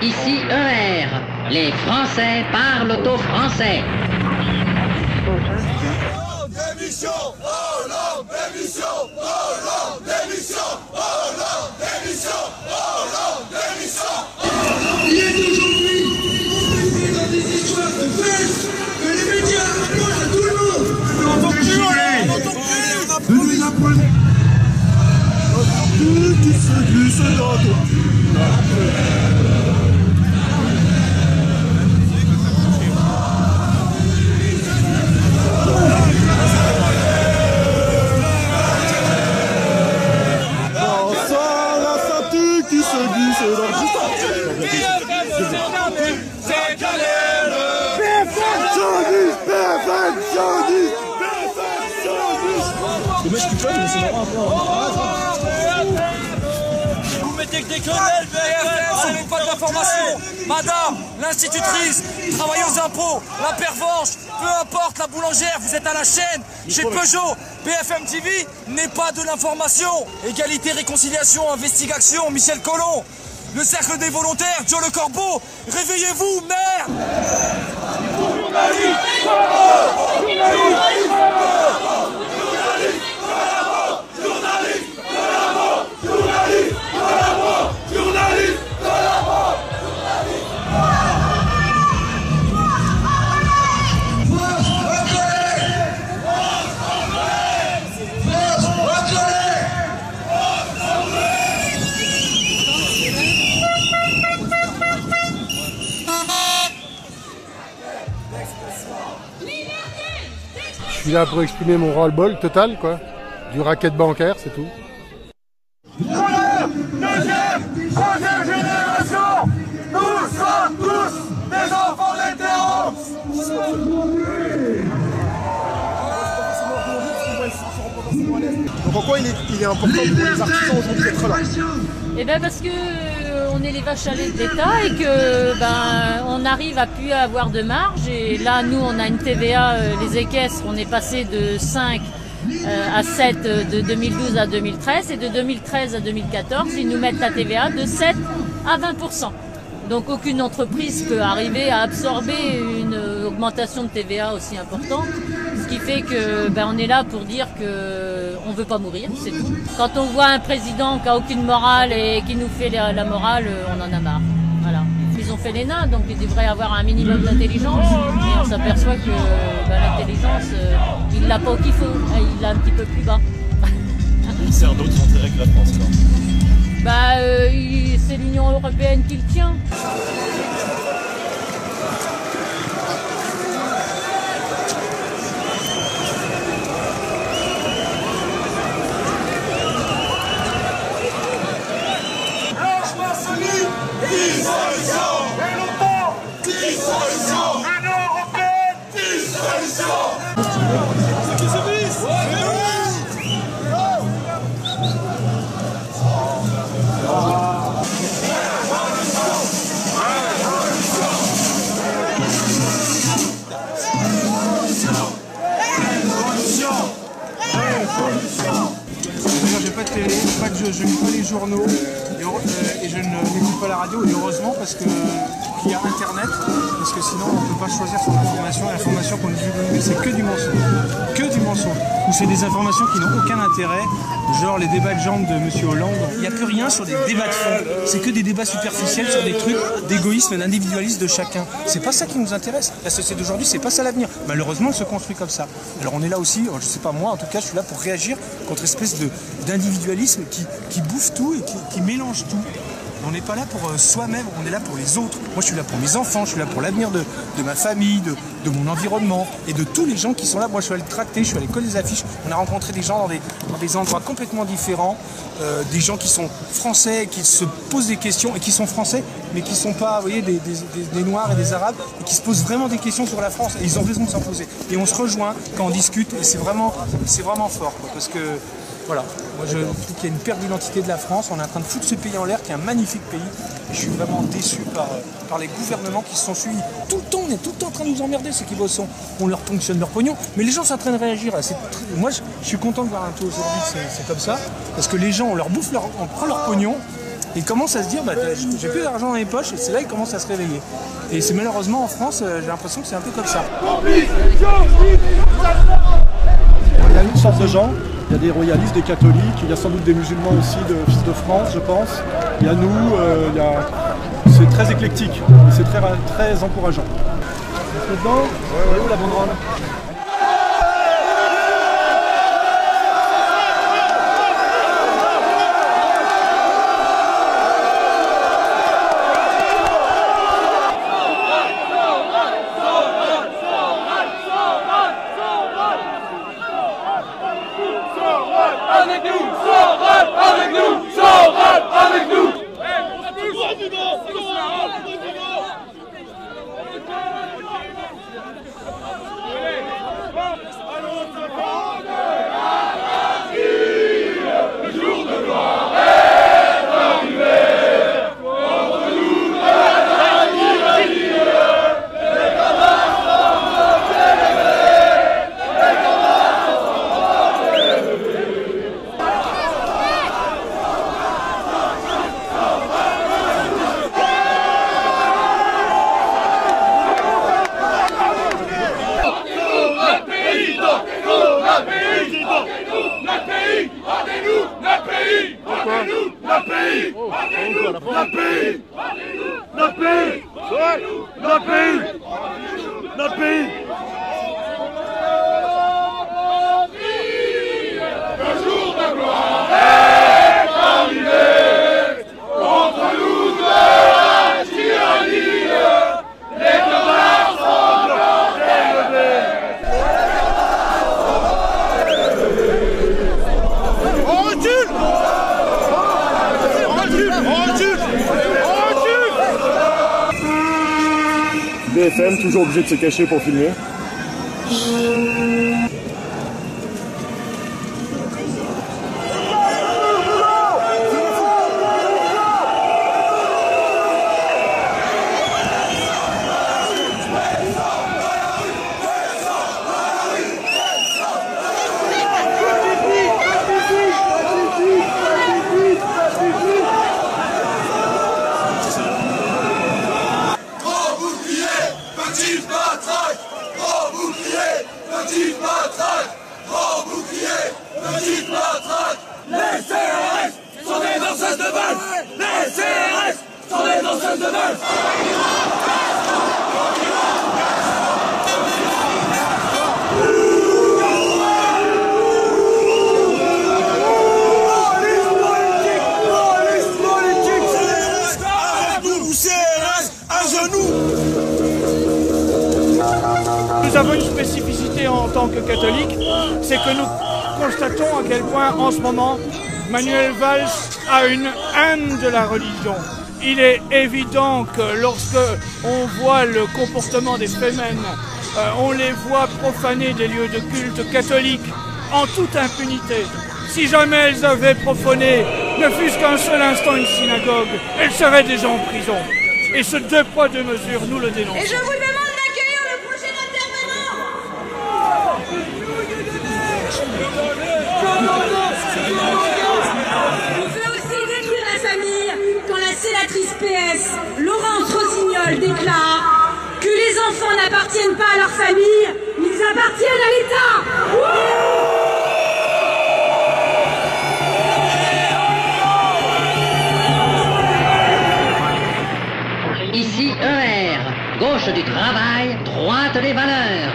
Ici ER, les Français parlent aux Français. Démission, Hollande, démission, Hollande, démission, Hollande, démission, Hollande, démission. Il est aujourd'hui compris dans des histoires de presse que les médias racontent à tout le monde. On n'entend plus, ne nous apprenez. Tout qui se glisse dans ton cul. Le mec qui plonge, mais c'est marrant après. Vous mettez que des quenelles, BFM, ce n'est pas de l'information. Madame, l'institutrice, travaille aux impôts, la pervenche, peu importe la boulangère, vous êtes à la chaîne, chez Peugeot. BFM TV n'est pas de l'information. Égalité, réconciliation, investigation, Michel Collomb. Le cercle des volontaires, Joe Le Corbeau. Réveillez-vous, merde! Je suis là pour exprimer mon ras-le-bol total, quoi. Du racket bancaire, c'est tout. Première, deuxième, troisième génération, nous sommes tous des enfants des terreaux. Donc en quoi il est important pour les artisans aujourd'hui d'être là? Eh bien parce que on est les vaches à lait de l'État et que on arrive à plus avoir de marge, et là nous on a une TVA, les équestres, on est passé de 5 à 7 de 2012 à 2013, et de 2013 à 2014 ils nous mettent la TVA de 7 à 20%. Donc aucune entreprise peut arriver à absorber une augmentation de TVA aussi importante, ce qui fait que on est là pour dire que on veut pas mourir, c'est tout. Quand on voit un président qui a aucune morale et qui nous fait la morale, on en a marre. Voilà. Ils ont fait les nains, donc ils devraient avoir un minimum d'intelligence, mais on s'aperçoit que l'intelligence, il l'a pas au qu'il faut, il l'a un petit peu plus bas. Il sert d'autres intérêts que la France, alors. C'est l'Union européenne qui le tient. Dissolution! Et longtemps! Dissolution! Union européenne! Dissolution! J'ai pas de télé, pas de jeu, je ne lis pas les journaux et je n'écoute pas la radio, et heureusement parce qu'il y a internet, parce que sinon on ne peut pas choisir son information, et l'information qu'on nous dit c'est que du mensonge. Que du mensonge. Ou c'est des informations qui n'ont aucun intérêt, genre les débats de jambes de M. Hollande. Il n'y a plus rien sur des débats de fond, c'est que des débats superficiels sur des trucs d'égoïsme et d'individualisme de chacun. C'est pas ça qui nous intéresse. La société d'aujourd'hui, c'est pas ça l'avenir. Malheureusement, elle se construit comme ça. Alors on est là aussi, je sais pas moi, en tout cas je suis là pour réagir contre espèce d'individualisme qui bouffe tout et qui mélange tout. On n'est pas là pour soi-même, on est là pour les autres. Moi je suis là pour mes enfants, je suis là pour l'avenir de ma famille, de mon environnement et de tous les gens qui sont là. Moi je suis allé tracter, je suis allé coller des affiches. On a rencontré des gens dans des endroits complètement différents, des gens qui sont français, qui se posent des questions et qui sont français, mais qui ne sont pas, vous voyez, des Noirs et des Arabes, et qui se posent vraiment des questions sur la France, et ils ont raison de s'en poser. Et on se rejoint quand on discute, et c'est vraiment fort, quoi, parce que Voilà, moi je trouve qu'il y a une perte d'identité de la France, on est en train de foutre ce pays en l'air qui est un magnifique pays. Et je suis vraiment déçu par les gouvernements qui se sont suivis. Tout le temps, on est tout le temps en train de nous emmerder, ceux qui bossent, on leur ponctionne leur pognon, mais les gens sont en train de réagir. Moi je suis content de voir un taux aujourd'hui, c'est comme ça, parce que les gens, on prend leur pognon, et ils commencent à se dire, bah, j'ai plus d'argent dans les poches, et c'est là qu'ils commencent à se réveiller. Et c'est malheureusement en France, j'ai l'impression que c'est un peu comme ça. Il y a une sorte de gens, il y a des royalistes, des catholiques, il y a sans doute des musulmans aussi, de Fils de France, je pense. Il y a nous, c'est très éclectique, et c'est très encourageant. On est dedans, où la banderole? Avec nous, Soral, avec nous, Soral, avec nous. Le jour de gloire est arrivé. Contre nous, la tyrannie. Les camarades sont élevés. Les camarades sont élevés. Notre pays. Le jour de gloire est arrivé. Contre nous de la tyrannie. Les camarades sont encore élevés. On recule. BFM, toujours obligé de se cacher pour filmer. Petite matraque, grand bouclier, petite matraque, grand bouclier, petite matraque. Les CRS sont des danseuses de valse. Les CRS sont des danseuses de valse. Nous avons une spécificité en tant que catholiques, c'est que nous constatons à quel point en ce moment Manuel Valls a une haine de la religion. Il est évident que lorsque on voit le comportement des fémènes, on les voit profaner des lieux de culte catholiques en toute impunité. Si jamais elles avaient profané ne fût-ce qu'un seul instant une synagogue, elles seraient déjà en prison. Et ce deux poids deux mesures, nous le dénonçons. Et je vous demande d'accueillir le prochain intervenant. On veut aussi détruire la famille quand la sénatrice PS, Laurence Rossignol, déclare que les enfants n'appartiennent pas à leur famille, ils appartiennent à l'État. Ici ER, gauche du travail, droite des valeurs.